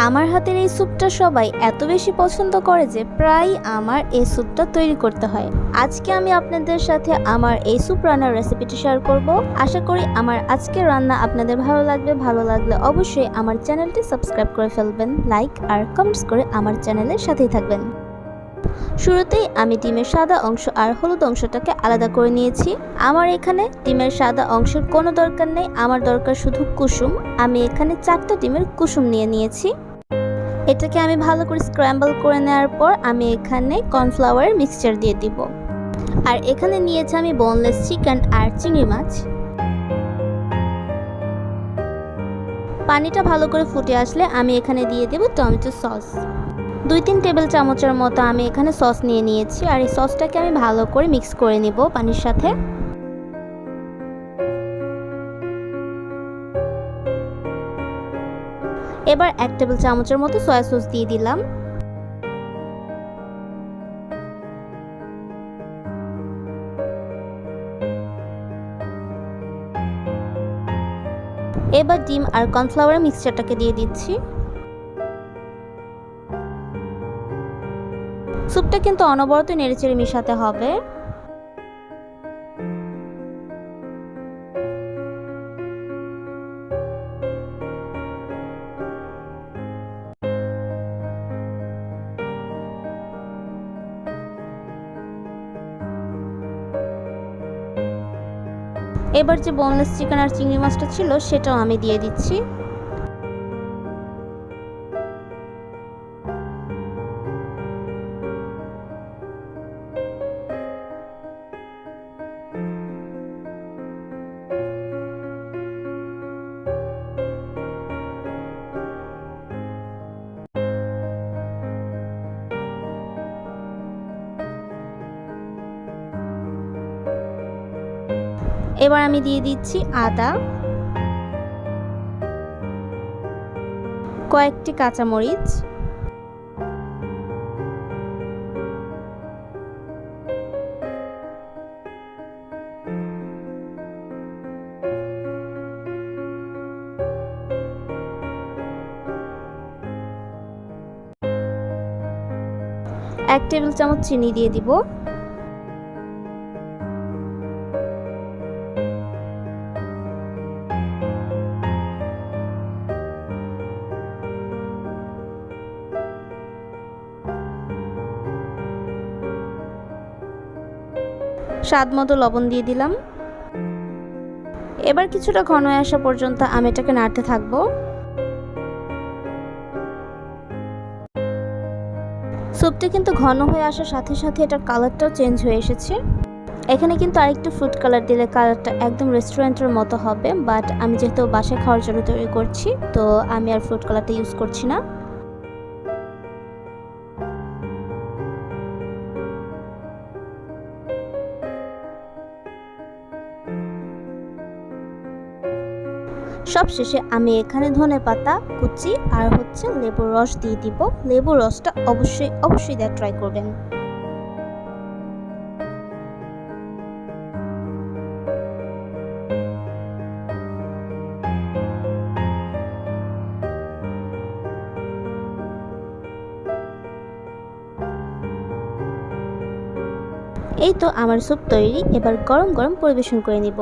আমার হাতের এই স্যুপটা সবাই এত বেশি পছন্দ করে যে প্রায় আমার এই স্যুপটা তৈরি করতে হয়। আজকে আমি আপনাদের সাথে আমার এই স্যুপ রান্নার রেসিপিটি শেয়ার করব। আশা করি আমার আজকের রান্না আপনাদের ভালো লাগবে। ভালো লাগলে অবশ্যই আমার চ্যানেলটি সাবস্ক্রাইব করে ফেলবেন, লাইক আর কমেন্টস করে আমার চ্যানেলের সাথেই থাকবেন। শুরুতেই আমি ডিমের সাদা অংশ আর হলুদ অংশটাকে আলাদা করে নিয়েছি। আমার এখানে ডিমের সাদা অংশের কোনো দরকার নেই, আমার দরকার শুধু কুসুম। আমি এখানে 4টা ডিমের কুসুম নিয়েছি। এটাকে আমি ভালো করে স্ক্র্যাম্বল করে নেওয়ার পর আমি এখানে কর্নফ্লাওয়ার মিক্সচার দিয়ে দিব। আর এখানে নিয়েছি আমি বোনলেস চিকেন আর চিংড়ি মাছ। পানিটা ভালো করে ফুটে আসলে আমি এখানে দিয়ে দেব টমেটো সস। 2-3 টেবিল চামচের মতো আমি এখানে সস নিয়েছি আর এই সসটাকে আমি ভালো করে মিক্স করে নিব পানির সাথে। এবার 1 টেবিল চামচের মতো সয়া সস দিয়ে দিলাম। এবার ডিম আর কর্নফ্লাওয়ার মিক্সচারটাকে দিয়ে দিচ্ছি। স্যুপটা কিন্তু অনবরত নেড়েচেড়ে মিশাতে হবে। এবার যে বোনলেস চিকেন আর চিংড়ি মাছটা ছিল সেটাও আমি দিয়ে দিচ্ছি। এবার আমি দিয়ে দিচ্ছি আদা, কয়েকটি কাঁচামরিচ, এক টেবিল চামচ চিনি দিয়ে দিব। স্বাদ মতো লবণ দিয়ে দিলাম। এবার কিছুটা ঘন হয়ে আসা পর্যন্ত আমি এটাকে নাড়তে থাকবো। স্যুপটা কিন্তু ঘন হয়ে আসার সাথে সাথে এটার কালারটাও চেঞ্জ হয়ে এসেছে। এখানে কিন্তু আরেকটু ফুড কালার দিলে কালারটা একদম রেস্টুরেন্টের মতো হবে, বাট আমি যেহেতু বাসায় খাওয়ার জন্য তৈরি করছি তো আমি আর ফুড কালারটা ইউজ করছি না। সবশেষে আমি এখানে ধনেপাতা কুচি আর লেবুর রস দিয়ে দিব। লেবুর রসটা অবশ্যই দিয়ে ট্রাই করবেন। এই তো আমার স্যুপ তৈরি। এবার গরম গরম পরিবেশন করে নিব।